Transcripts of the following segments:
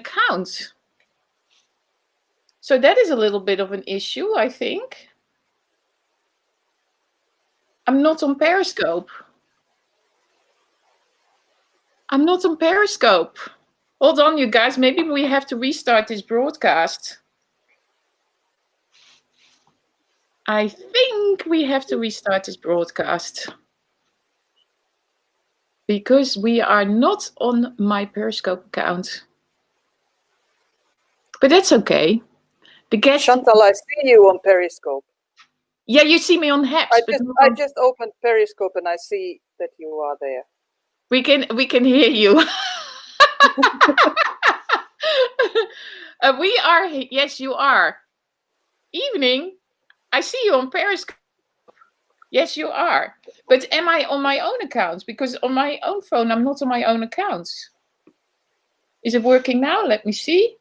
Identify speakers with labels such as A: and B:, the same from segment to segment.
A: account. So that is a little bit of an issue, I think. I'm not on Periscope. I'm not on Periscope. Hold on, you guys. Maybe we have to restart this broadcast. I think we have to restart this broadcast. Because we are not on my Periscope account. But that's okay. The guest...
B: Chantal, I see you on Periscope.
A: Yeah, you see me on Haps.
B: I just opened Periscope and I see that you are there.
A: We can hear you. We are. Yes, you are. Evening. I see you on Periscope. Yes, you are. But am I on my own account? Because on my own phone, I'm not on my own account. Is it working now? Let me see.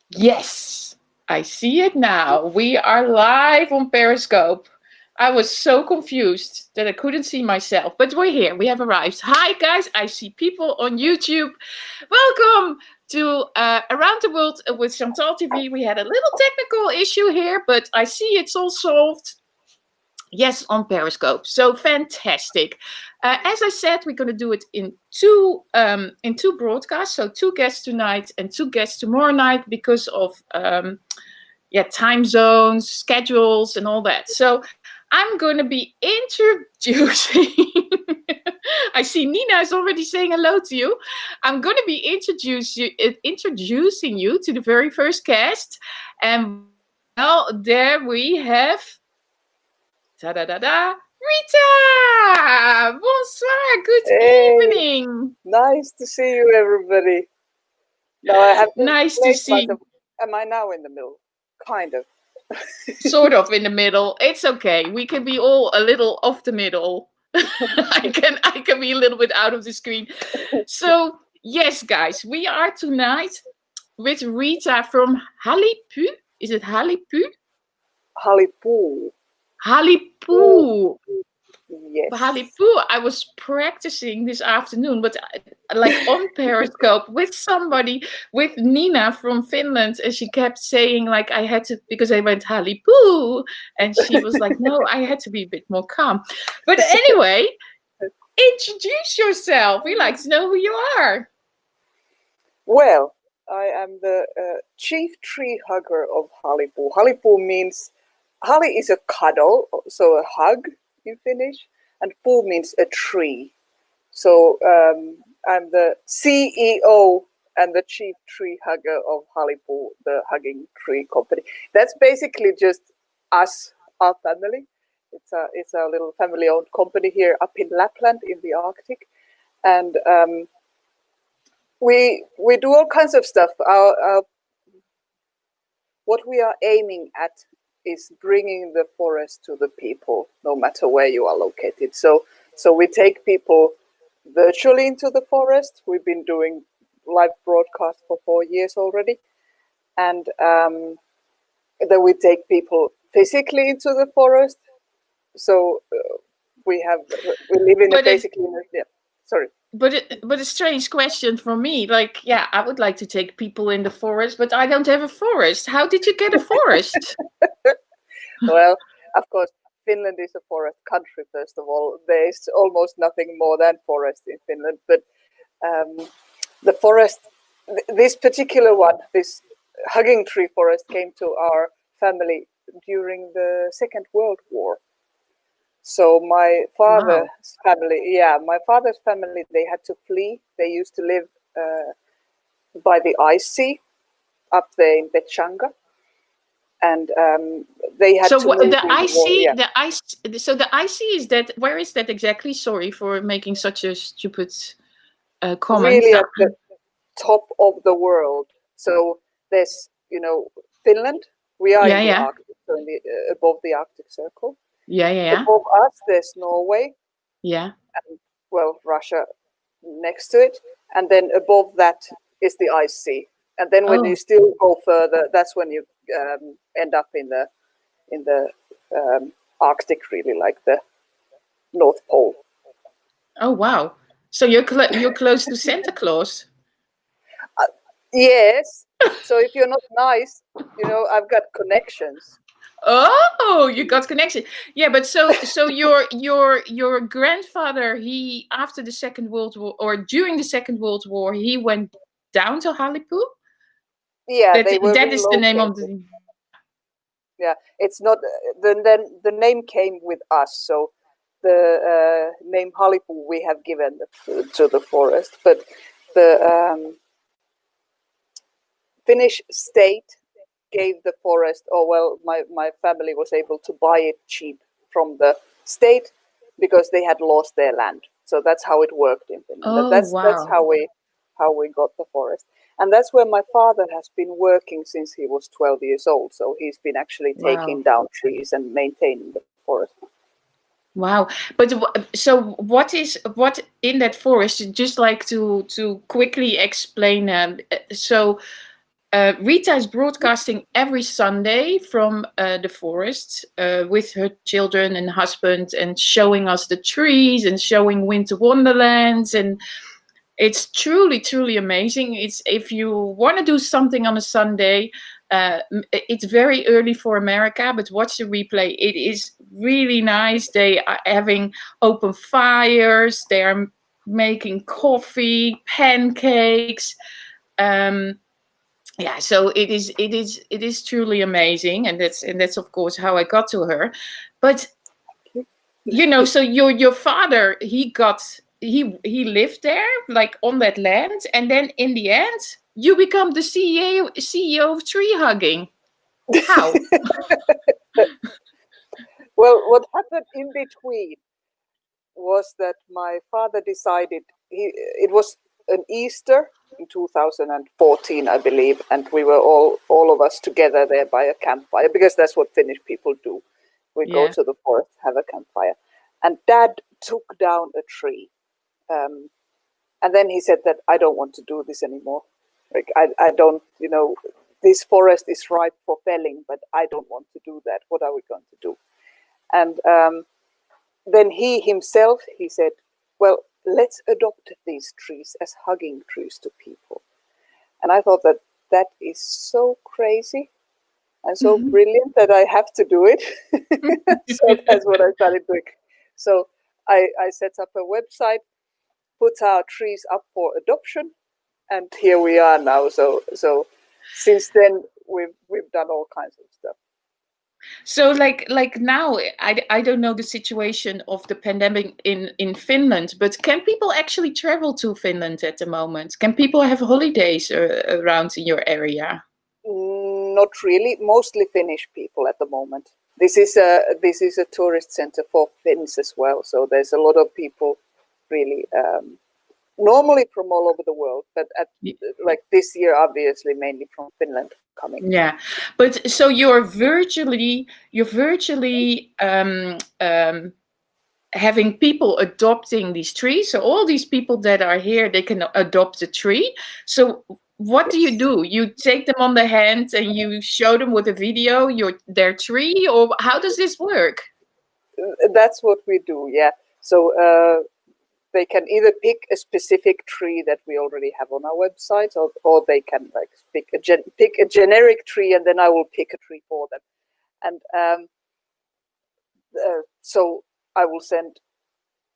A: Yes, I see it now. We are live on Periscope. I was so confused that I couldn't see myself, but we're here. We have arrived. Hi, guys. I see people on YouTube. Welcome to Around the World with ChantalTV. We had a little technical issue here, but I see it's all solved. Yes, on Periscope. So fantastic. As I said, we're going to do it in two broadcasts. So 2 guests tonight and 2 guests tomorrow night because of time zones, schedules, and all that. So I'm going to be introducing. I see Nina is already saying hello to you. I'm going to be introducing you to the very first guest. And well, there we have. Ta-da-da-da! Riitta! Bonsoir! Good evening!
B: Nice to see you, everybody. Now I have
A: nice to see you.
B: Am I now in the middle? Kind of.
A: Sort of in the middle. It's okay. We can be all a little off the middle. I can be a little bit out of the screen. So, yes, guys, we are tonight with Riitta from Halipuu. Is it Halipuu?
B: Halipuu.
A: Halipuu.
B: Yes.
A: Halipuu. I was practicing this afternoon, but like on Periscope with somebody, with Nina from Finland, and she kept saying like I had to, because I went Halipuu, and she was like, no, I had to be a bit more calm. But anyway, introduce yourself. We like to know who you are.
B: Well, I am the chief tree hugger of Halipuu. Halipuu means Hali is a cuddle, so a hug in Finnish, and puu means a tree. So I'm the CEO and the chief tree hugger of Halipuu, the hugging tree company. That's basically just us, our family. It's a little family-owned company here up in Lapland in the Arctic, and we do all kinds of stuff. What we are aiming at is bringing the forest to the people, no matter where you are located. So we take people virtually into the forest. We've been doing live broadcasts for 4 years already. And then we take people physically into the forest. So we live in basically, yeah, sorry.
A: But a strange question for me. Like, yeah, I would like to take people in the forest, but I don't have a forest. How did you get a forest?
B: Well, of course, Finland is a forest country, first of all. There is almost nothing more than forest in Finland. But the forest, this particular one, this hugging tree forest came to our family during the Second World War. So my father's family, they had to flee. They used to live by the ice sea up there in Pechanga. And they had
A: to
B: move
A: the ice sea. So the ice sea is that. Where is that exactly? Sorry for making such a stupid comment.
B: Really at the top of the world. So there's, Finland. We are in the Arctic, so above the Arctic Circle.
A: Yeah.
B: Above us, there's Norway.
A: Yeah.
B: And, well, Russia next to it, and then above that is the ice sea. And then when you still go further, that's when you end up in the Arctic, really, like the North Pole.
A: Oh wow! So you're close to Santa Claus.
B: Yes. So if you're not nice, I've got connections.
A: Oh, you got connection. Yeah, but so your grandfather, he after the Second World War or during the Second World War, he went down to Halipuu.
B: Yeah, they were
A: That is the name of
B: relocated.
A: the.
B: Yeah, it's not the name came with us. So the name Halipuu we have given to the forest, but the Finnish state gave the forest. Oh well, my family was able to buy it cheap from the state because they had lost their land. So that's how it worked in Finland.
A: Oh
B: That's
A: wow!
B: how we got the forest. And that's where my father has been working since he was 12 years old. So he's been actually
A: Wow!
B: taking down trees and maintaining the forest.
A: Wow! But so what in that forest? Just like to quickly explain. So Riitta is broadcasting every Sunday from the forest with her children and husband, and showing us the trees and showing winter wonderlands, and it's truly amazing. It's if you want to do something on a Sunday, it's very early for America, but watch the replay. It is really nice. They are having open fires. They are making coffee, pancakes. Yeah, so it is truly amazing, and that's of course how I got to her. But so your father, he lived there, like on that land, and then in the end you become the CEO of tree hugging. How?
B: Well, what happened in between was that my father decided it was an Easter in 2014, I believe, and we were all of us together there by a campfire, because that's what Finnish people do. We go
A: Yeah.
B: to the forest, have a campfire, and Dad took down a tree, and then he said that I don't want to do this anymore. Like I don't, this forest is ripe for felling, but I don't want to do that. What are we going to do? And then he himself, he said, well, let's adopt these trees as hugging trees to people. And I thought that is so crazy and so brilliant that I have to do it. So that's what I started doing. So I set up a website, put our trees up for adoption, and here we are now. So since then we've done all kinds of stuff.
A: So like now, I don't know the situation of the pandemic in Finland, but can people actually travel to Finland at the moment? Can people have holidays around in your area?
B: Not really. Mostly Finnish people at the moment. This is a tourist center for Finns as well. So there's a lot of people, really, normally from all over the world, but like this year, obviously, mainly from Finland coming.
A: Yeah, but so you're virtually having people adopting these trees. So all these people that are here, they can adopt a tree. So what do you do? You take them on the hand and you show them with a video their tree, or how does this work?
B: That's what we do. Yeah. So they can either pick a specific tree that we already have on our website, or they can like pick a generic tree, and then I will pick a tree for them. And so I will send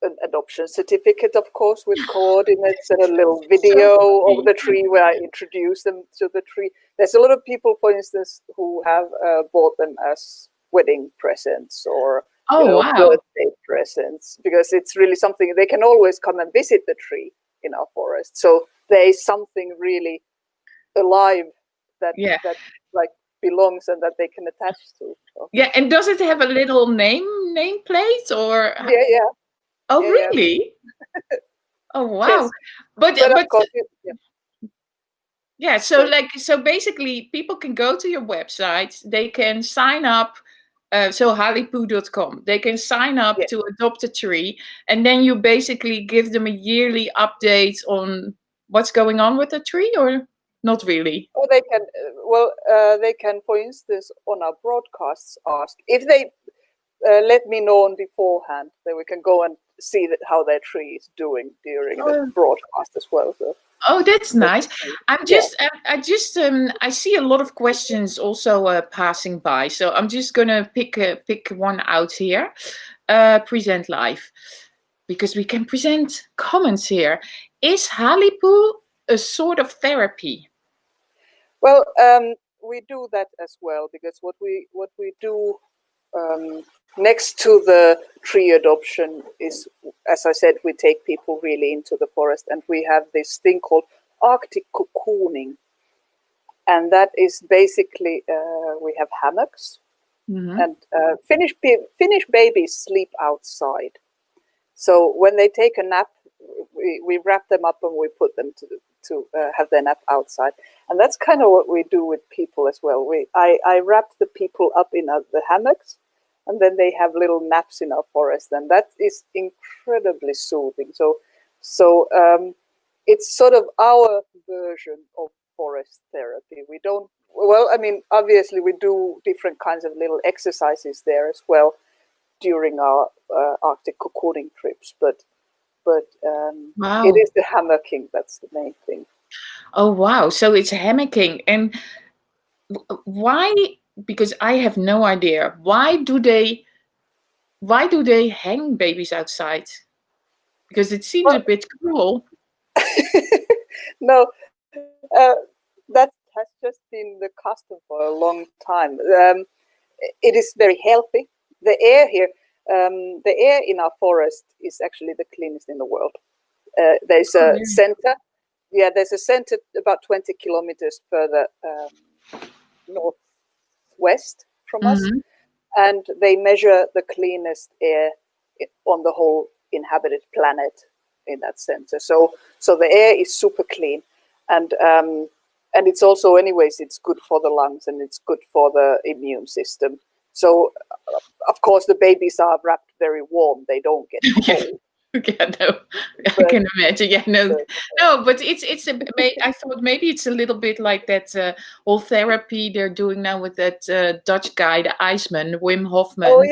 B: an adoption certificate, of course, with coordinates and a little video of the tree where I introduce them to the tree. There's a lot of people, for instance, who have bought them as wedding presents or birthday presents, because it's really something they can always come and visit the tree in our forest. So there is something really alive that like belongs and that they can attach to. So.
A: Yeah, and does it have a little nameplate or?
B: Yeah.
A: Oh, really? Yeah. Oh, wow.
B: Yes. But of course,
A: yeah. So basically, people can go to your website. They can sign up. So halipuu.com. They can sign up to adopt a tree, and then you basically give them a yearly update on what's going on with the tree, or not really.
B: Or they can, they can, for instance, on our broadcasts, ask if they let me know on beforehand. Then we can go and see how their tree is doing during the broadcast as well. So.
A: Oh, that's nice. I see a lot of questions also passing by, so I'm just gonna pick one out here. Present live, because we can present comments here. Is Halipuu a sort of therapy?
B: Well, we do that as well, because what we do next to the tree adoption is, as I said, we take people really into the forest, and we have this thing called Arctic cocooning, and that is basically we have hammocks, and Finnish babies sleep outside. So when they take a nap, we wrap them up and we put them to have their nap outside, and that's kind of what we do with people as well. I wrap the people up in the hammocks, and then they have little naps in our forest, and that is incredibly soothing. So it's sort of our version of forest therapy. We don't, well, I mean, obviously we do different kinds of little exercises there as well during our Arctic cocooning trips, but
A: Wow.
B: It is the hammocking that's the main thing.
A: Oh wow! So it's hammocking, and why? Because I have no idea. Why do they hang babies outside? Because it seems a bit cruel.
B: No, that has just been the custom for a long time. It is very healthy. The air here, the air in our forest is actually the cleanest in the world. There's a center. Yeah, there's a center about 20 kilometers further northwest from us, and they measure the cleanest air on the whole inhabited planet in that center. So the air is super clean, and it's also, anyways, it's good for the lungs and it's good for the immune system. So of course the babies are wrapped very warm; they don't get cold.
A: Yeah, no, I can imagine. Yeah, no, but it's I thought maybe it's a little bit like that whole therapy they're doing now with that Dutch guy, the Iceman, Wim Hofman.
B: Oh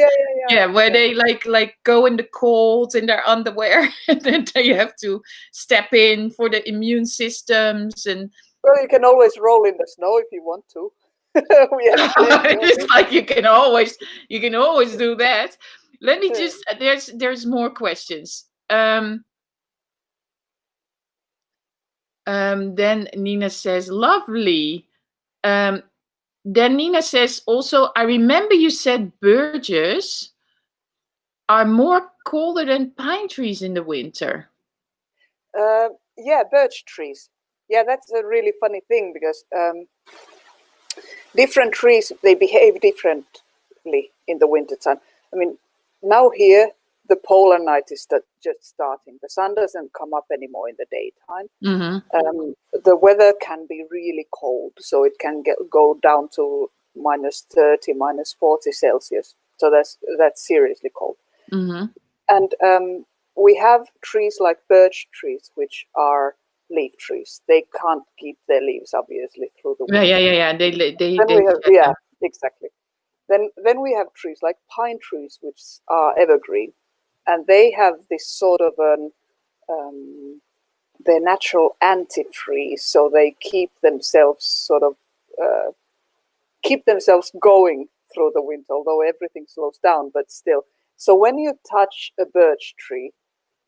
B: yeah.
A: Where they like go in the cold in their underwear, and then they have to step in for the immune systems. And
B: well, you can always roll in the snow if you want to.
A: It's like you can always do that. Let me just, there's more questions. Then Nina says, lovely. Then Nina says also, I remember you said birches are more colder than pine trees in the winter.
B: Yeah, birch trees. Yeah, that's a really funny thing, because different trees, they behave differently in the wintertime. I mean, now here, the polar night is just starting. The sun doesn't come up anymore in the daytime. The weather can be really cold, so it can go down to -30, -40 Celsius. So that's seriously cold. And we have trees like birch trees, which are leaf trees. They can't keep their leaves, obviously, through the winter.
A: Yeah.
B: Exactly. Then we have trees like pine trees, which are evergreen, and they have this sort of they're natural anti-freeze, so they keep themselves going through the winter, although everything slows down, but still. So when you touch a birch tree,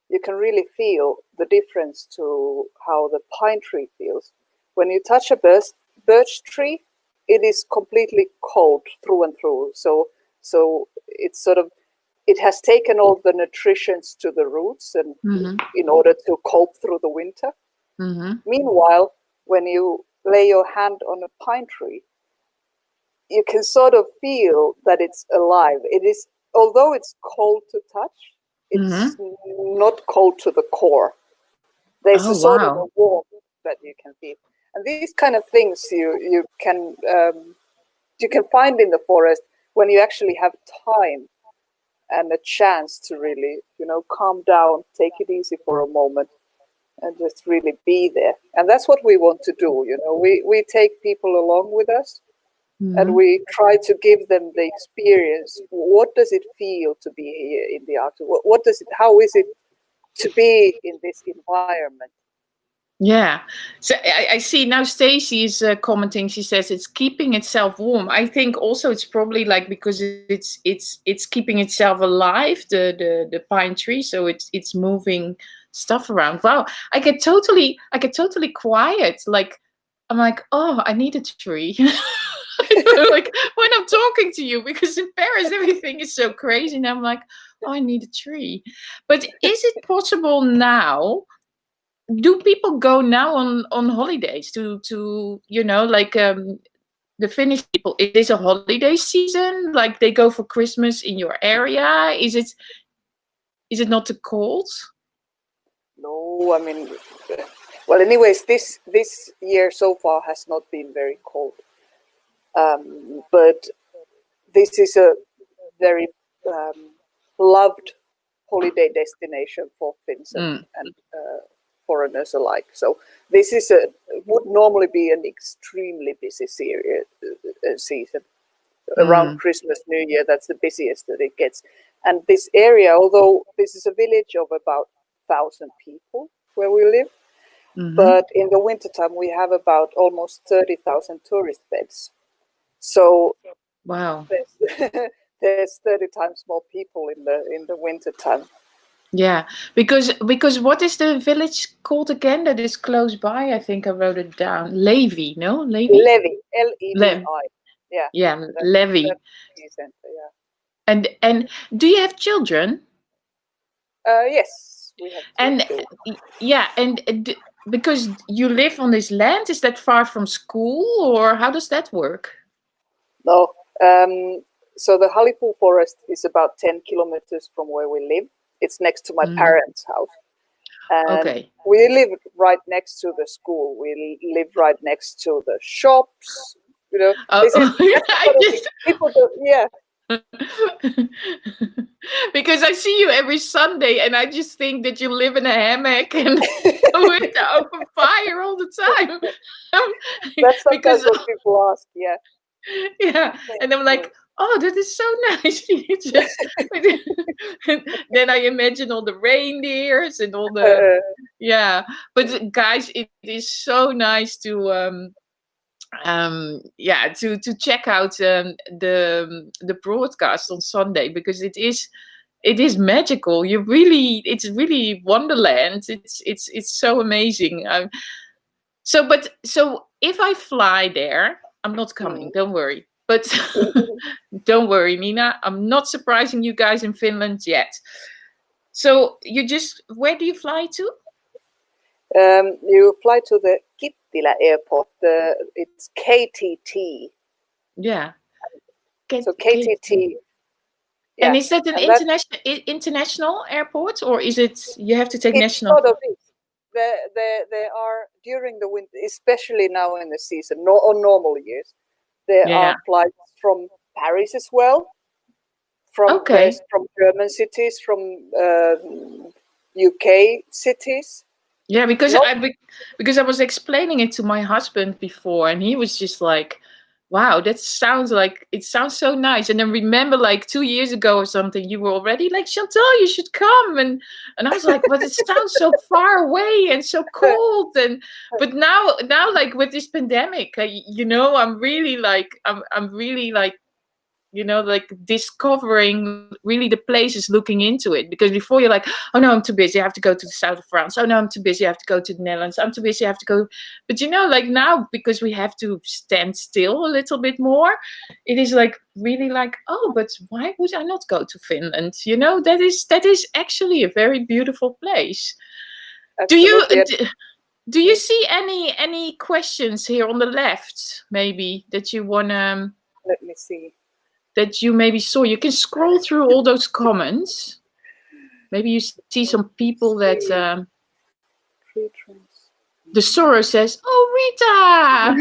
B: you can really feel the difference to how the pine tree feels. When you touch a birch tree, it is completely cold through and through. So it's it has taken all the nutrients to the roots, and in order to cope through the winter. Meanwhile, when you lay your hand on a pine tree, you can sort of feel that it's alive. It is, although it's cold to touch, it's not cold to the core. There's a sort of a warmth that you can feel. And these kind of things you can find in the forest when you actually have time and a chance to really, calm down, take it easy for a moment, and just really be there. And that's what we want to do. We take people along with us, and we try to give them the experience. What does it feel to be here in the Arctic? What does it? How is it to be in this environment?
A: Yeah, so I see now Stacy is commenting. She says it's keeping itself warm. I think also it's probably like because it's keeping itself alive, the pine tree, so it's moving stuff around. Wow, I get totally quiet. Like I'm like, oh, I need a tree. Like when I'm talking to you, because in Paris everything is so crazy, and I'm like, oh, I need a tree. But is it possible now? Do people go now on holidays to like the Finnish people? Is this a holiday season? Like they go for Christmas in your area? Is it not too cold?
B: No, I mean, well, anyways, this year so far has not been very cold, but this is a very loved holiday destination for Finns and foreigners alike. So this is would normally be an extremely busy season. Around Christmas, New Year, that's the busiest that it gets. And this area, although this is a village of about 1,000 people where we live, but in the wintertime we have about almost 30,000 tourist beds. So
A: wow,
B: there's 30 times more people in the wintertime.
A: Yeah, because what is the village called again that is close by? I think I wrote it down. Levi, no? Levi?
B: L-E-V-I. Yeah.
A: Yeah, Levi.
B: Center, yeah.
A: And do you have children?
B: Yes, we have
A: children. Yeah, and because you live on this land, is that far from school, or how does that work?
B: No. So the Halipuu forest is about 10 kilometers from where we live. It's next to my parents' house. And we live right next to the school. We live right next to the shops. You know, people do, yeah.
A: Because I see you every Sunday and I just think that you live in a hammock and with the open fire all the time.
B: That's sometimes what people ask, yeah.
A: Yeah, and I'm like, oh, that is so nice. Then I imagine all the reindeers and all the yeah. But guys, it is so nice to to check out the broadcast on Sunday, because it is magical. It's really Wonderland. It's so amazing. So if I fly there, I'm not coming. Don't worry. But don't worry, Nina. I'm not surprising you guys in Finland yet. So where do you fly to?
B: You fly to the Kittilä airport. It's KTT.
A: Yeah.
B: So KTT.
A: Yeah. And is that an international airport, or is it you have to take national?
B: Sort of is. There are during the winter, especially now in the season, on normal years, there are flights from Paris as well, from German cities, from UK cities.
A: Yeah, because I was explaining it to my husband before, and he was just like, wow, it sounds so nice. And then remember, like 2 years ago or something, you were already like, Chantal, you should come. And I was like, but it sounds so far away and so cold. But now like with this pandemic, I'm really like, like discovering really the places, looking into it. Because before you're like, oh no, I'm too busy, I have to go to the south of France. Oh no, I'm too busy, I have to go to the Netherlands. I'm too busy, I have to go. But like now, because we have to stand still a little bit more, it is like really like, oh, but why would I not go to Finland? That is actually a very beautiful place. Absolutely. Do you see any questions here on the left, maybe, that you wanna?
B: Let me see.
A: That you maybe saw. You can scroll through all those comments. Maybe you see some people that the Sorrow says, oh,
B: Rita.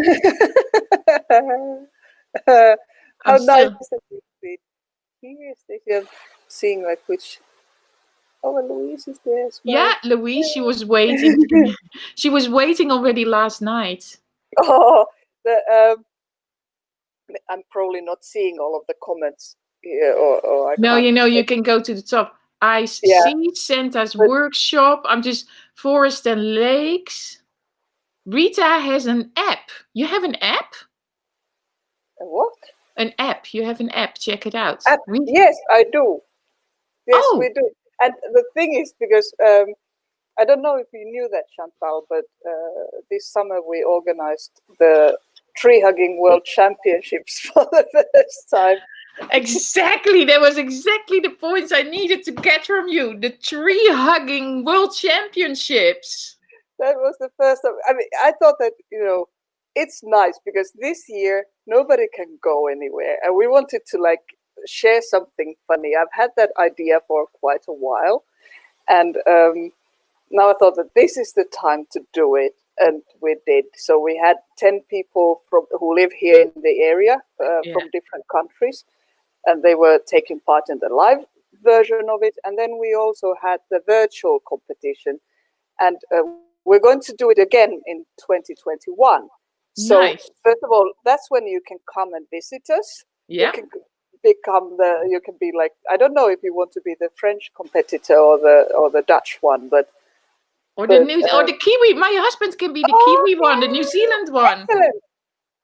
B: How nice that you did. Here is seeing like which. Oh, and Louise is there as well.
A: Yeah, Louise, she was waiting. She was waiting already last night.
B: Oh, I'm probably not seeing all of the comments here, or I
A: No,
B: can't.
A: you know, you can go to the top. I
B: Yeah,
A: see Santa's
B: but
A: workshop. I'm just forest and lakes. Riitta has an app. You have an app?
B: what?
A: An app. You have an app. Check it out.
B: Yes, I do. Yes, we
A: Oh,
B: do. And the thing is, because I don't know if you knew that, Chantal, but this summer we organized the Tree Hugging World Championships for the first time.
A: exactly. That was exactly the points I needed to get from you. The tree hugging world championships.
B: That was the first time. I mean, I thought that, it's nice because this year nobody can go anywhere. And we wanted to share something funny. I've had that idea for quite a while. And now I thought that this is the time to do it. And we did. So we had 10 people who live here in the area from different countries. And they were taking part in the live version of it. And then we also had the virtual competition. And we're going to do it again in 2021. So
A: Nice.
B: first of all, that's when you can come and visit us.
A: Yeah.
B: You can be like, I don't know if you want to be the French competitor or the Dutch one,
A: or the Kiwi. My husband can be the Kiwi one, the New Zealand one.
B: Excellent.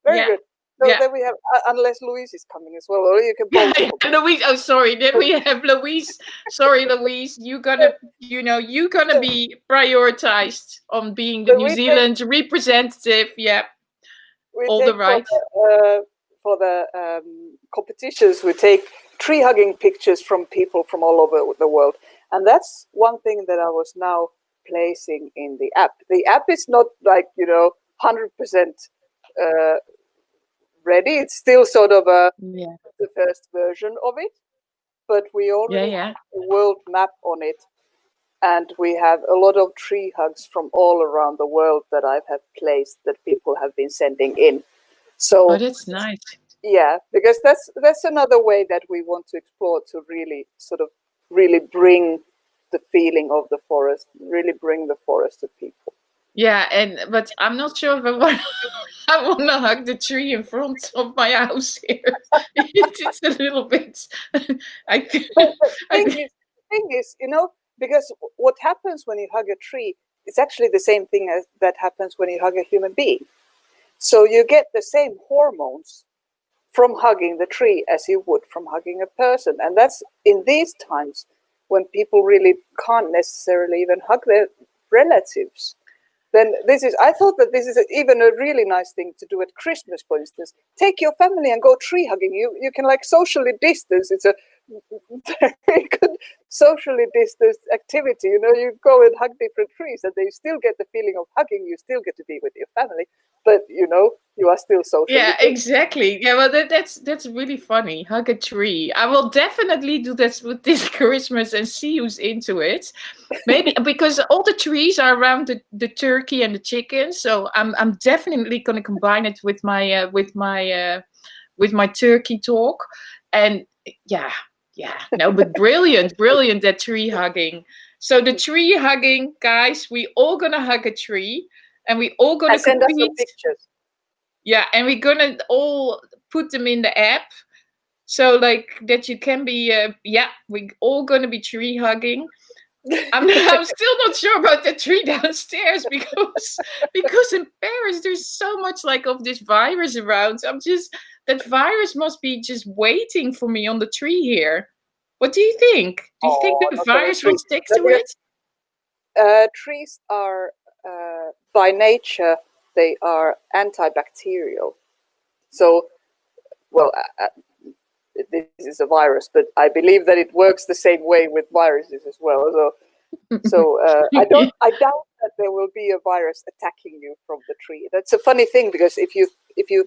B: Very good. So
A: yeah.
B: Then we have, unless Louise is coming as well, or you can both.
A: Louise. Oh, sorry. Then we have Louise. Sorry, Louise. You're gonna be prioritized on being the New Zealand representative. Yeah. All the right.
B: For the competitions, we take tree hugging pictures from people from all over the world, and that's one thing that I was now placing in the app. The app is not 100% ready. It's still sort of the first version of it, but we already have a world map on it, and we have a lot of tree hugs from all around the world that I have placed that people have been sending in. So
A: that's nice.
B: Yeah, because that's another way that we want to explore, to really bring the feeling of the forest, really bring the forest to people.
A: Yeah, but I'm not sure if I want to hug the tree in front of my house here. It's a little bit.
B: The thing is, because what happens when you hug a tree is actually the same thing as that happens when you hug a human being. So you get the same hormones from hugging the tree as you would from hugging a person. And that's in these times when people really can't necessarily even hug their relatives. Then I thought that this is even a really nice thing to do at Christmas, for instance. Take your family and go tree hugging. You can socially distance. It's a very good socially distanced activity. You go and hug different trees, and they still get the feeling of hugging. You still get to be with your family, but you are still socially distanced.
A: Exactly. Yeah, well, that's really funny. Hug a tree. I will definitely do this with this Christmas and see who's into it. Maybe because all the trees are around the turkey and the chicken, so I'm definitely going to combine it with my turkey talk. And but brilliant that tree hugging. So the tree hugging, guys, we all gonna hug a tree, and we all gonna
B: send us some pictures.
A: Yeah, and we're gonna all put them in the app, so that you can be. We're all gonna be tree hugging. I'm still not sure about the tree downstairs because in Paris there's so much of this virus around. That virus must be just waiting for me on the tree here. What do you think? Do you think the virus will stick to it?
B: Trees are by nature, they are antibacterial. So, this is a virus, but I believe that it works the same way with viruses as well. So I doubt that there will be a virus attacking you from the tree. That's a funny thing, because if you,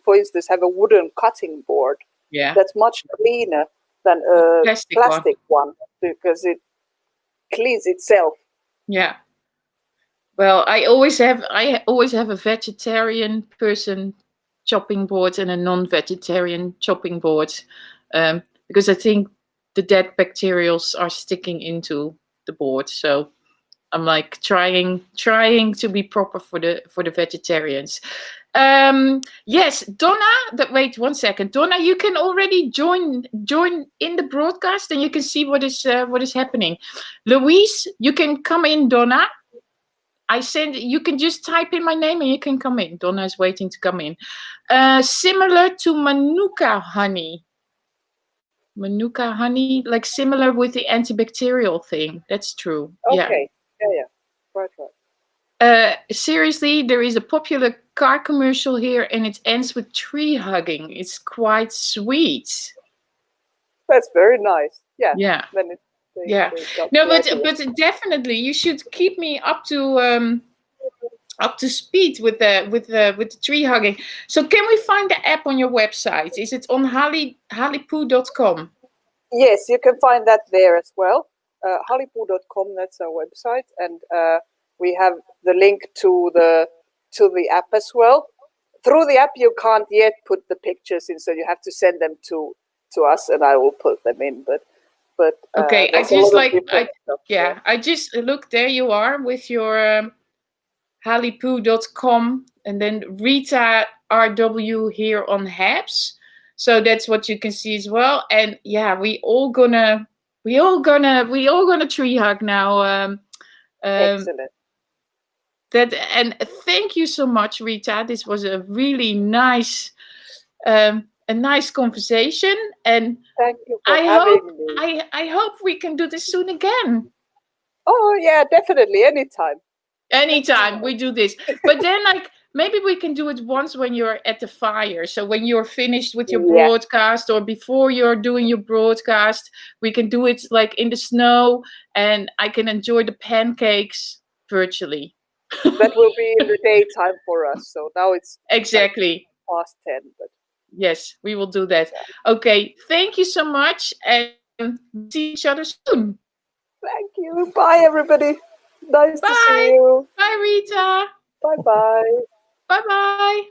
B: for instance, have a wooden cutting board, that's much cleaner than a plastic one, because it cleans itself.
A: Yeah. Well, I always have a vegetarian person chopping board and a non-vegetarian chopping board, because I think the dead bacterials are sticking into the board. So I'm trying to be proper for the vegetarians. Yes, Donna. Wait 1 second, Donna. You can already join in the broadcast, and you can see what is happening. Louise, you can come in. Donna, you can just type in my name and you can come in. Donna is waiting to come in. Similar to Manuka honey. Manuka honey, like similar with the antibacterial thing. That's true.
B: Okay. Yeah. Right.
A: Seriously, there is a popular car commercial here, and it ends with tree hugging. It's quite sweet.
B: That's very nice. Yeah.
A: Yeah.
B: Then
A: No, but definitely you should keep me up to speed with the tree hugging. So can we find the app on your website? Is it on halipuu.com?
B: Yes, you can find that there as well. Halipuu.com, that's our website, and we have the link to the app as well. Through the app, you can't yet put the pictures in, so you have to send them to us, and I will put them in. But
A: okay, I just look. There you are with your halipuu.com, and then Riitta RW here on Habs. So that's what you can see as well. And yeah, we all gonna tree hug now.
B: Excellent.
A: And thank you so much, Riitta. This was a really nice conversation, and
B: thank you for having me.
A: I hope we can do this soon again.
B: Oh yeah, definitely,
A: anytime we do this. But then maybe we can do it once when you're at the fire. So when you're finished with your broadcast, or before you're doing your broadcast, we can do it like in the snow, and I can enjoy the pancakes virtually.
B: That will be in the daytime for us. So now it's
A: exactly
B: past 10. But
A: yes, we will do that. Okay, thank you so much, and see each other soon.
B: Thank you. Bye, everybody. Nice to see you.
A: Bye, Riitta.
B: Bye-bye.
A: Bye-bye.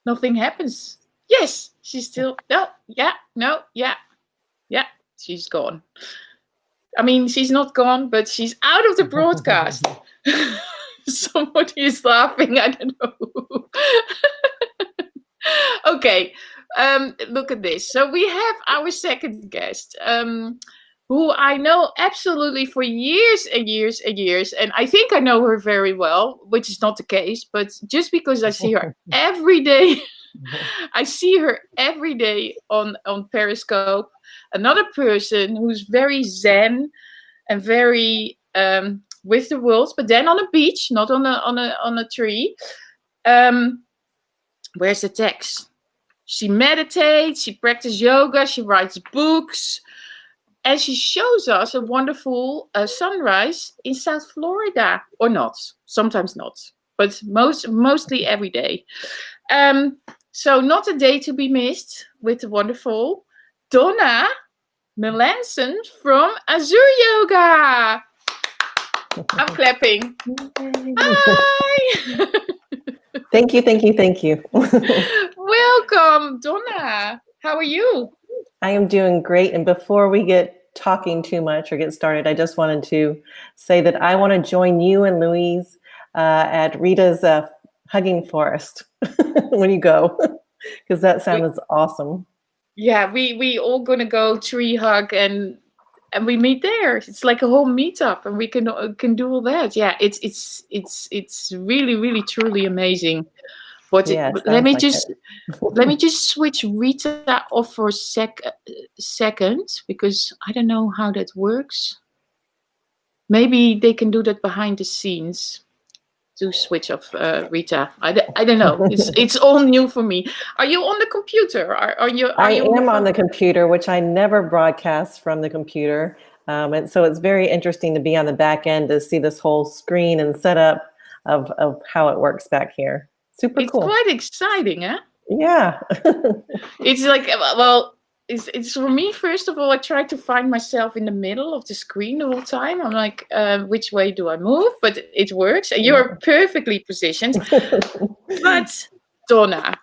A: Nothing happens. Yes, she's still... Yeah, she's gone. I mean, she's not gone, but she's out of the broadcast. Somebody is laughing. I don't know who. Okay, look at this. So we have our second guest, who I know absolutely for years and years and years. And I think I know her very well, which is not the case. But just because I see her every day, I see her every day on Periscope. Another person who's very zen and very with the world, but then on a beach, not on a tree. Where's the text? She meditates, she practices yoga, she writes books, and she shows us a wonderful sunrise in South Florida, or not. Sometimes not, but mostly every day. So not a day to be missed with the wonderful Donna Melanson from AzulYoga. I'm clapping. Hi.
C: Thank you.
A: Welcome, Donna. How are you?
C: I am doing great. And before we get talking too much or get started, I just wanted to say that I want to join you and Louise at Riitta's Hugging Forest when you go, because that sounds awesome.
A: Yeah, we all gonna go tree hug and we meet there. It's like a whole meetup, and we can do all that. Yeah, it's really, really, truly amazing. But let me just switch Riitta off for a second, because I don't know how that works. Maybe they can do that behind the scenes to switch off Riitta. I don't know. It's all new for me. Are you on the computer? Are you?
C: I am on the computer, which I never broadcast from the computer. And so it's very interesting to be on the back end to see this whole screen and setup of how it works back here. Super cool.
A: It's quite exciting, huh?
C: Yeah.
A: It's like, well, it's for me, first of all, I try to find myself in the middle of the screen the whole time. I'm like, which way do I move? But it works. And you're perfectly positioned. But Donna,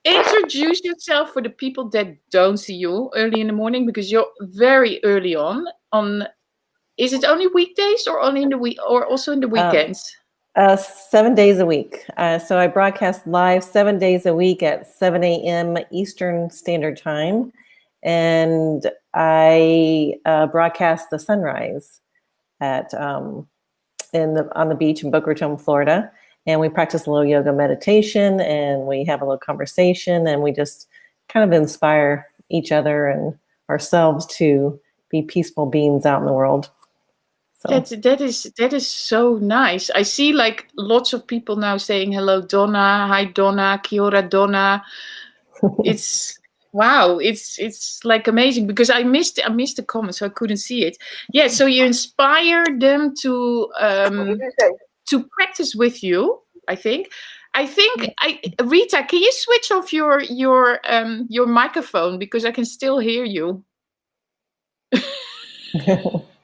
A: introduce yourself for the people that don't see you early in the morning, because you're very early on. Is it only weekdays or only in the week, or also in the weekends?
C: 7 days a week. So I broadcast live 7 days a week at 7 a.m. Eastern Standard Time. And I broadcast the sunrise at on the beach in Boca Raton, Florida. And we practice a little yoga meditation, and we have a little conversation, and we just kind of inspire each other and ourselves to be peaceful beings out in the world. So.
A: That is so nice. I see like lots of people now saying hello, Donna. Hi, Donna. Kia ora, Donna. It's wow. It's like amazing because I missed the comments, so I couldn't see it. Yeah. So you inspire them to practice with you. I think. Riitta, can you switch off your microphone because I can still hear you.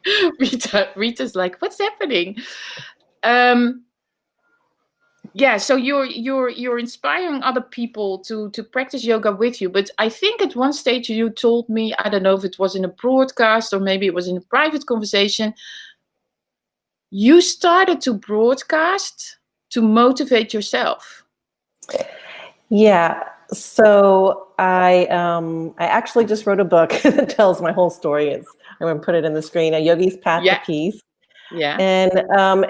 A: Riitta's like, what's happening? Yeah, so you're inspiring other people to practice yoga with you. But I think at one stage you told me, I don't know if it was in a broadcast or maybe it was in a private conversation, you started to broadcast to motivate yourself.
C: Yeah. So I actually just wrote a book that tells my whole story. I'm going to put it in the screen. A Yogi's Path to Peace.
A: Yeah.
C: And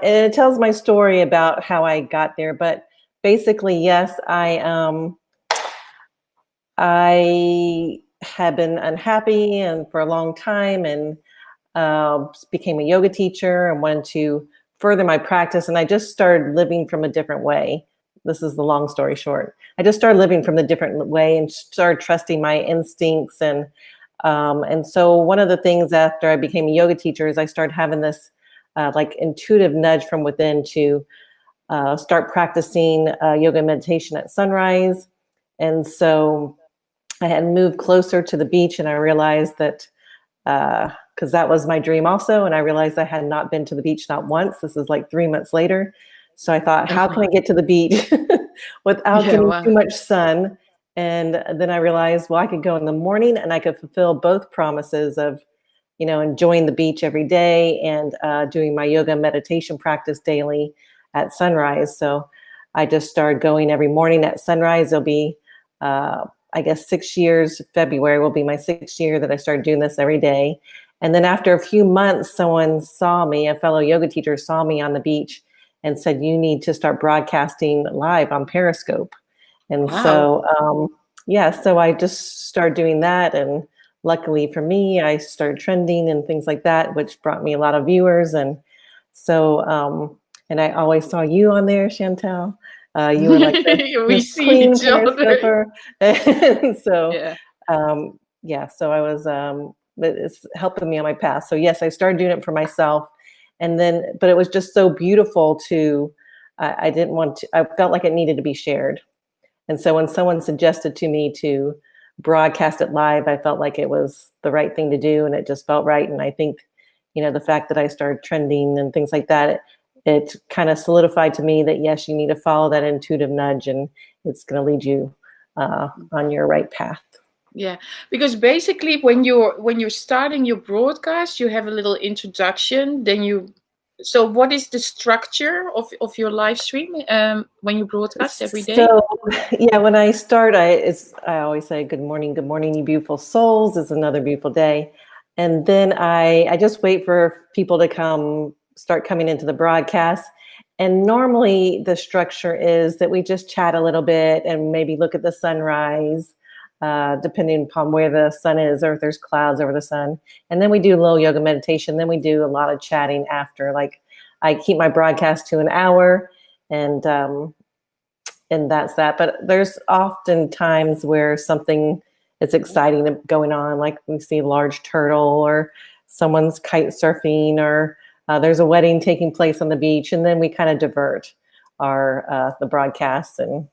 C: it tells my story about how I got there. But basically, yes, I had been unhappy and for a long time, and became a yoga teacher and wanted to further my practice. And I just started living from a different way. This is the long story short. I just started living from a different way and started trusting my instincts. And so one of the things after I became a yoga teacher is I started having this like intuitive nudge from within to start practicing yoga meditation at sunrise. And so I had moved closer to the beach, and I realized that because that was my dream also. And I realized I had not been to the beach, not once. This is like 3 months later. So I thought, how can I get to the beach without getting too much sun? And then I realized, well, I could go in the morning and I could fulfill both promises of, enjoying the beach every day and doing my yoga meditation practice daily at sunrise. So I just started going every morning at sunrise. It'll be, I guess, 6 years. February will be my 6th year that I started doing this every day. And then after a few months, someone saw me, a fellow yoga teacher saw me on the beach and said, you need to start broadcasting live on Periscope. And so, so I just started doing that. And luckily for me, I started trending and things like that, which brought me a lot of viewers. And so, and I always saw you on there, Chantal. You were like
A: we see each other.
C: And so, so I was, it's helping me on my path. So yes, I started doing it for myself. And then, but it was just so beautiful to, I felt like it needed to be shared. And so when someone suggested to me to broadcast it live, I felt like it was the right thing to do, and it just felt right. And I think, the fact that I started trending and things like that, it kind of solidified to me that, yes, you need to follow that intuitive nudge, and it's going to lead you on your right path.
A: Yeah, because basically when you're starting your broadcast, you have a little introduction. Then so what is the structure of your live stream when you broadcast every day?
C: So yeah, when I start, I always say, good morning, you beautiful souls. It's another beautiful day. And then I just wait for people to start coming into the broadcast. And normally the structure is that we just chat a little bit and maybe look at the sunrise, depending upon where the sun is, or if there's clouds over the sun. And then we do a little yoga meditation. Then we do a lot of chatting after. Like, I keep my broadcast to an hour, and that's that. But there's often times where something is exciting going on, like we see a large turtle, or someone's kite surfing, or there's a wedding taking place on the beach, and then we kind of divert the broadcasts, and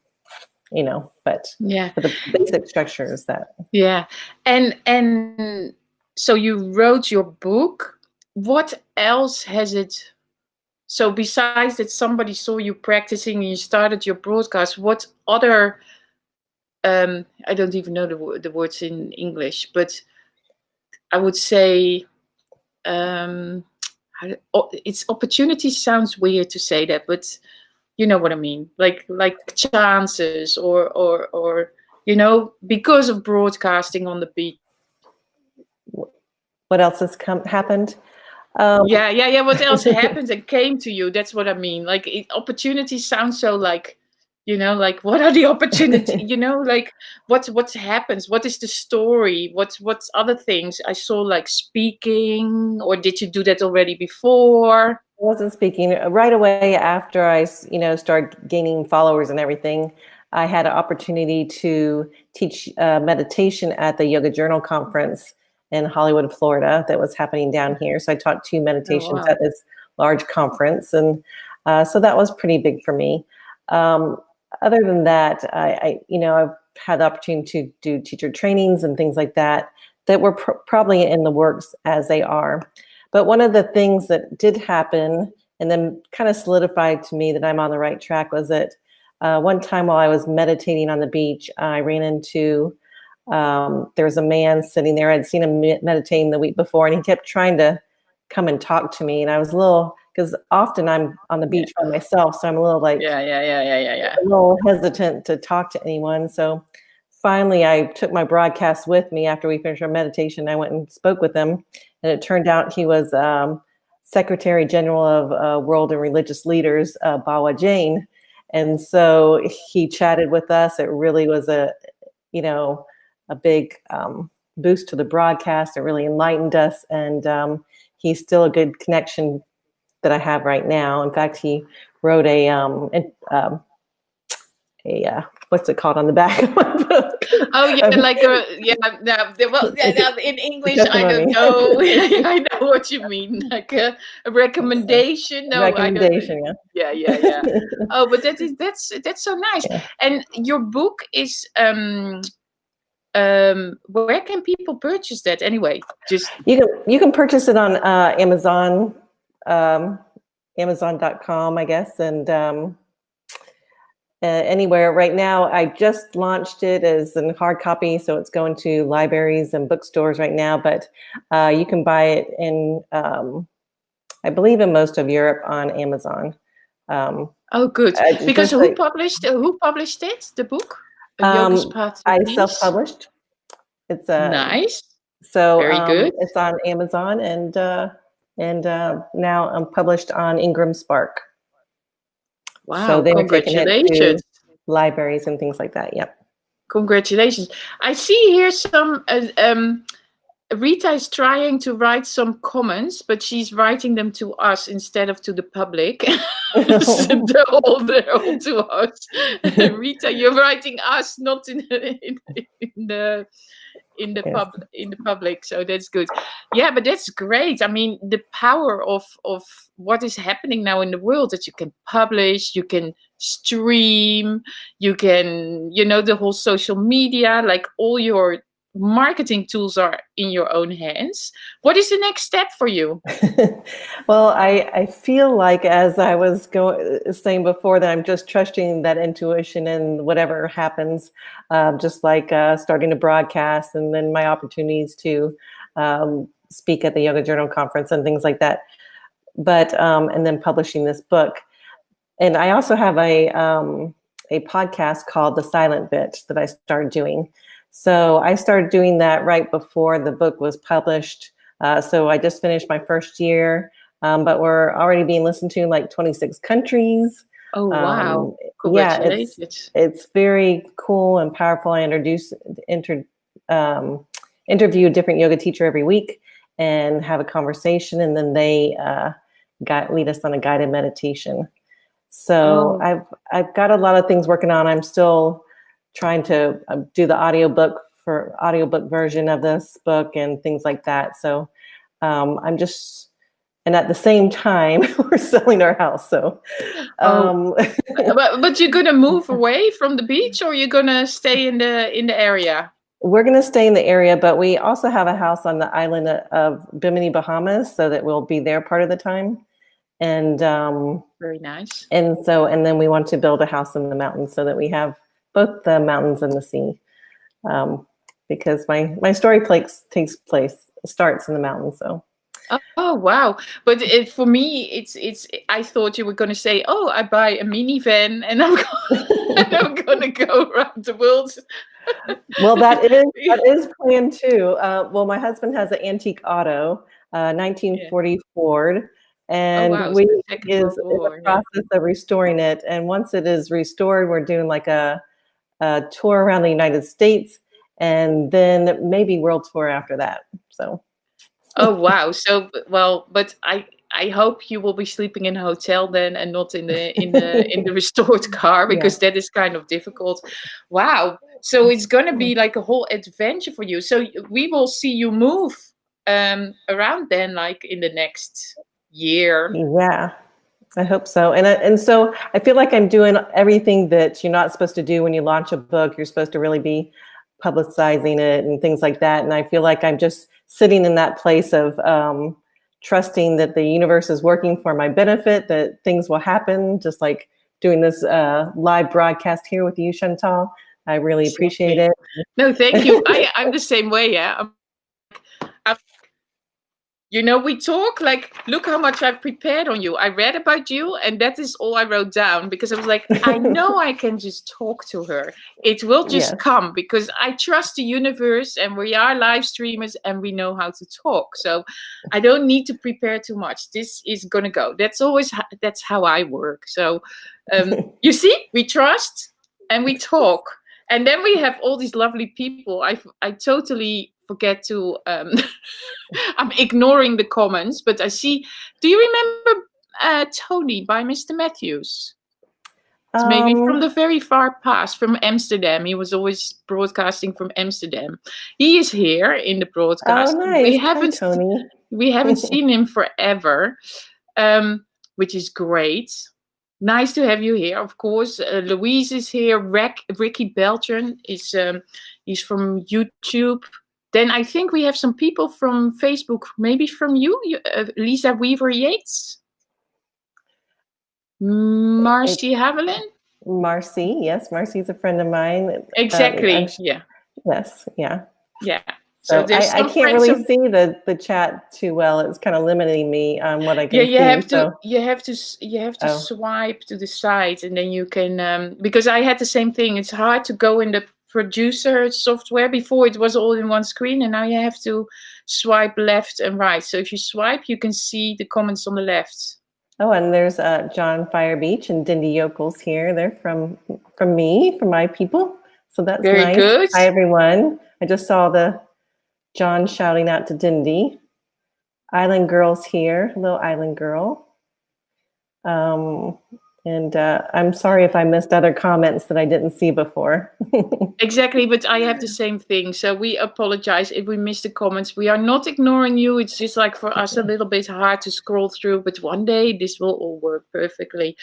C: but the basic structure is that.
A: Yeah, and so you wrote your book. What else has it? So besides that, somebody saw you practicing and you started your broadcast. What other? I don't even know the words in English, but I would say, how it's opportunity sounds weird to say that, but you know what I mean, like chances or because of broadcasting on the beach.
C: What else has happened?
A: Yeah. What else happened and came to you? That's what I mean. Like opportunities sound so like, like what are the opportunities? Like what happens? What is the story? What's other things? I saw like speaking, or did you do that already before?
C: I wasn't speaking right away after I, started gaining followers and everything. I had an opportunity to teach meditation at the Yoga Journal Conference in Hollywood, Florida, that was happening down here. So I taught 2 meditations at this large conference, and so that was pretty big for me. Other than that, I've had the opportunity to do teacher trainings and things like that were probably in the works as they are. But one of the things that did happen and then kind of solidified to me that I'm on the right track was that one time while I was meditating on the beach, I ran into, there was a man sitting there. I'd seen him meditating the week before, and he kept trying to come and talk to me. And I was a little, because often I'm on the beach by myself, so I'm a little like, a little hesitant to talk to anyone. So finally, I took my broadcast with me after we finished our meditation. I went and spoke with him, and it turned out he was Secretary General of World and Religious Leaders, Bawa Jain. And so he chatted with us. It really was a big boost to the broadcast. It really enlightened us, and he's still a good connection that I have right now. In fact, he wrote a what's it called on the back of my book?
A: Oh yeah, in English I don't know. I know what you mean, like a recommendation. No,
C: recommendation.
A: Yeah. Oh, but that's so nice. Yeah. And your book is where can people purchase that anyway? Just
C: you can purchase it on Amazon, Amazon.com, I guess, and anywhere. Right now, I just launched it as in hard copy, so it's going to libraries and bookstores right now. But you can buy it in, I believe, in most of Europe on Amazon.
A: Oh, good. Because who published it? The book? Yogi's Path to Peace?
C: I self-published. It's
A: nice.
C: So
A: very good.
C: It's on Amazon, and now I'm published on Ingram Spark.
A: Wow!
C: So they
A: congratulations.
C: Were taking it to libraries and things like that. Yep.
A: Congratulations. I see here some. Riitta is trying to write some comments, but she's writing them to us instead of to the public. So they're all to us. Riitta, you're writing us, not in the public, so that's good. Yeah, but that's great. I mean, the power of what is happening now in the world, that you can publish, you can stream, you can, the whole social media, like all your marketing tools are in your own hands. What is the next step for you?
C: Well, I feel like, as I was saying before, that I'm just trusting that intuition, and whatever happens, just like starting to broadcast, and then my opportunities to speak at the Yoga Journal Conference and things like that. But and then publishing this book. And I also have a podcast called The Silent Bit that I started doing. So I started doing that right before the book was published. So I just finished my first year, but we're already being listened to in like 26 countries.
A: Oh, wow.
C: Congratulations. Yeah, it's very cool and powerful. I interview a different yoga teacher every week and have a conversation, and then they lead us on a guided meditation. So I've got a lot of things working on. I'm still trying to do the audiobook version of this book and things like that. So I'm just, and at the same time, we're selling our house. So,
A: but you're gonna move away from the beach, or you're gonna stay in the area?
C: We're gonna stay in the area, but we also have a house on the island of Bimini, Bahamas, so that we'll be there part of the time. And
A: very nice.
C: And then we want to build a house in the mountains so that we have both the mountains and the sea, because my story starts in the mountains. So
A: Oh wow! But for me, it's. I thought you were going to say, "Oh, I buy a minivan and and I'm going to go around the world."
C: Well, that is planned too. Well, my husband has an antique auto,
A: Yeah.
C: 1940 Ford,
A: Oh
C: and
A: wow! So
C: we
A: Second
C: is
A: World
C: in the
A: War. Yeah.
C: process of restoring it. And once it is restored, we're doing like a tour around the United States, and then maybe world tour after that. So
A: Oh wow! So well, but I hope you will be sleeping in a hotel then, and not in the restored car,
C: yeah.
A: because that is kind of difficult. Wow! So it's gonna be like a whole adventure for you. So we will see you move around then, like in the next year.
C: Yeah, I hope so. And so I feel like I'm doing everything that you're not supposed to do when you launch a book. You're supposed to really be publicizing it and things like that. And I feel like I'm just sitting in that place of trusting that the universe is working for my benefit, that things will happen, just like doing this live broadcast here with you, Chantal. I really appreciate
A: Exactly.
C: it.
A: No, thank you. I'm the same way. Yeah. I'm we talk like, look how much I've prepared on you. I read about you, and that is all I wrote down, because I was like, I know I can just talk to her. It will just
C: Yes.
A: come, because I trust the universe, and we are live streamers and we know how to talk. So I don't need to prepare too much. This is going to go. That's how I work. So you see, we trust and we talk. And then we have all these lovely people. I totally forget to I'm ignoring the comments, but I see. Do you remember Tony by Mr. Matthews? It's maybe from the very far past, from Amsterdam. He was always broadcasting from Amsterdam. He is here in the
C: Oh,
A: broadcast.
C: nice. Hi, Tony.
A: We haven't seen him forever, which is great. Nice to have you here. Of course, Louise is here. Ricky Beltran is he's from YouTube. Then I think we have some people from Facebook, maybe from Lisa Weaver Yates, Marcy Haviland.
C: Marcy, yes, Marcy's a friend of mine.
A: Exactly. Yeah.
C: Yes, yeah.
A: Yeah. So
C: So
A: there's
C: I
A: some
C: can't
A: friends
C: really
A: of.
C: see the chat too well. It's kind of limiting me on what I
A: Yeah,
C: can see. So
A: you have to
C: oh,
A: swipe to the side, and then you can because I had the same thing. It's hard to go in the producer software. Before it was all in one screen, and now you have to swipe left and right. So if you swipe, you can see the comments on the left.
C: oh, and there's John Fire Beach and Dindy Yokels here. They're from me, from my people. So that's
A: Very
C: nice.
A: good.
C: Hi everyone. I just saw the John shouting out to Dindy. Island Girl's here. Hello, Island Girl. And I'm sorry if I missed other comments that I didn't see before.
A: Exactly, but I have the same thing. So we apologize if we missed the comments. We are not ignoring you. It's just like for us a little bit hard to scroll through, but one day this will all work perfectly.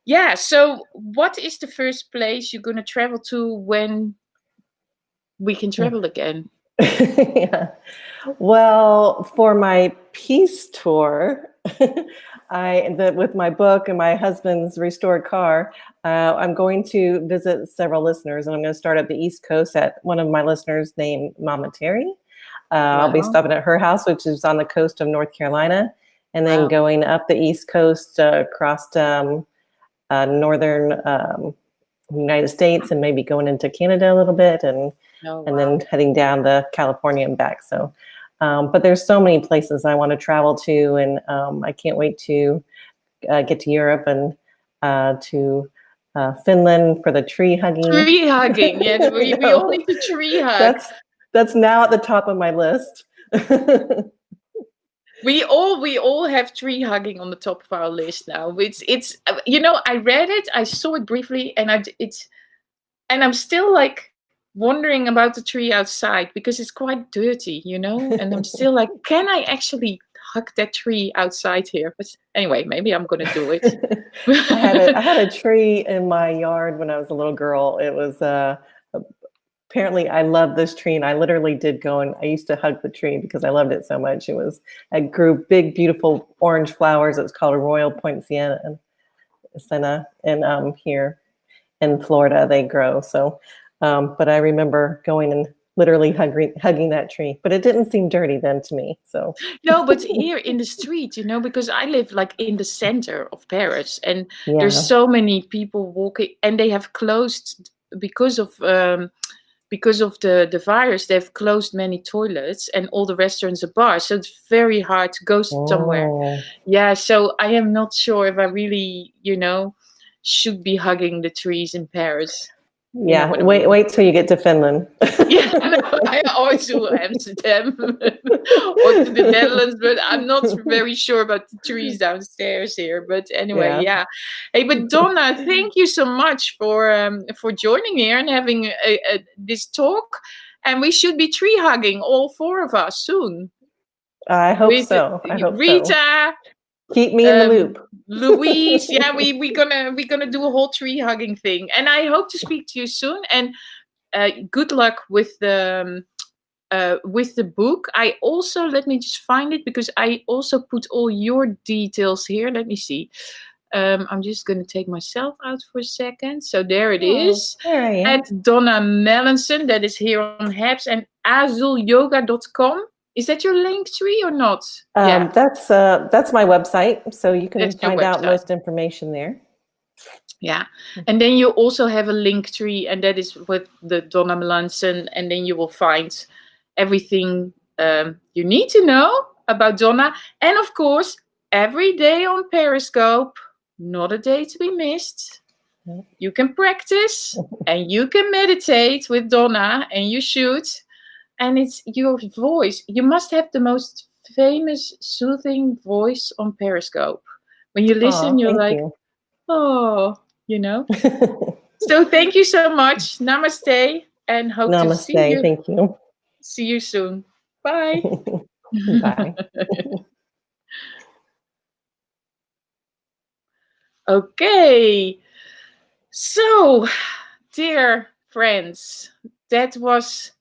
A: Yeah, so what is the first place you're going to travel to when we can travel again?
C: Yeah. Well, for my peace tour, with my book and my husband's restored car, I'm going to visit several listeners, and I'm going to start at the East Coast at one of my listeners named Mama Terry. I'll be stopping at her house, which is on the coast of North Carolina, and then going up the East Coast across northern United States, and maybe going into Canada a little bit, and then heading down to California and back. So, but there's so many places I want to travel to, and I can't wait to get to Europe and to Finland for the tree hugging.
A: Tree hugging, yeah. We all need to tree hug.
C: That's now at the top of my list.
A: We all have tree hugging on the top of our list now. It's I read it, I saw it briefly, and I'm still like wondering about the tree outside, because it's quite dirty, and I'm still like, can I actually hug that tree outside here? But anyway, maybe I'm gonna do it.
C: I had a tree in my yard when I was a little girl. It was apparently I loved this tree, and I literally did go and I used to hug the tree because I loved it so much. It grew big, beautiful orange flowers. It was called a Royal Poinciana, and here in Florida they grow. So, but I remember going and literally hugging that tree. But it didn't seem dirty then to me. So
A: No, but here in the street, you know, because I live like in the center of Paris, and there's
C: yeah.
A: so many people walking, and they have closed because of the virus. They've closed many toilets and all the restaurants and bars, so it's very hard to go somewhere.
C: Oh.
A: Yeah, so I am not sure if I really, you know, should be hugging the trees in Paris.
C: Yeah,
A: what I mean?
C: wait till you get to Finland.
A: Yeah, no, I always do Amsterdam or to the Netherlands, but I'm not very sure about the trees downstairs here. But anyway, yeah. Hey, but Donna, thank you so much for joining here and having this talk. And we should be tree hugging, all four of us, soon.
C: I hope so. I hope
A: Riitta.
C: So. Keep me in the loop.
A: Louise, yeah, we're gonna do a whole tree hugging thing, and I hope to speak to you soon. And good luck with the book. I also, let me just find it, because I also put all your details here. Let me see. I'm just gonna take myself out for a second. So there it is.
C: There I am.
A: At Donna Melanson, that is here on Habs, and AzulYoga.com. Is that your link tree or not?
C: Yeah. That's my website, so you can find out most information there.
A: Yeah, and then you also have a link tree, and that is with the Donna Melanson, and then you will find everything you need to know about Donna. And of course, every day on Periscope, not a day to be missed. You can practice and you can meditate with Donna, and you should. And it's your voice. You must have the most famous, soothing voice on Periscope. When you listen, you're like, oh, you know. So thank you so much. Namaste, and hope to see you.
C: Thank you.
A: See you soon. Bye.
C: Bye.
A: Okay. So, dear friends, that was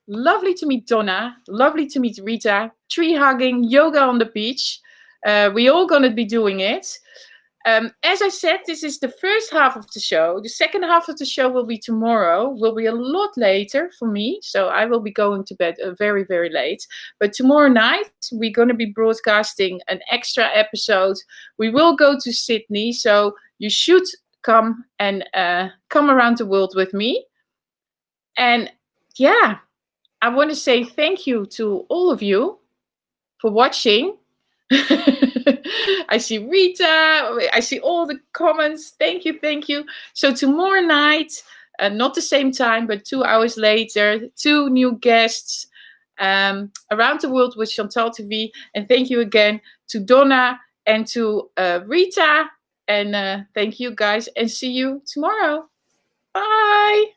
A: lovely to meet Donna, lovely to meet Riitta, tree hugging, yoga on the beach. We all gonna be doing it. As I said, this is the first half of the show. The second half of the show will be tomorrow, will be a lot later for me. So I will be going to bed very, very late. But tomorrow night, we're going to be broadcasting an extra episode. We will go to Sydney, so you should come and come around the world with me. And yeah, I want to say thank you to all of you for watching. I see Riitta, I see all the comments. Thank you, thank you. So tomorrow night, not the same time, but 2 hours later, 2 new guests around the world with ChantalTV. And thank you again to Donna and to Riitta. And thank you guys, and see you tomorrow. Bye.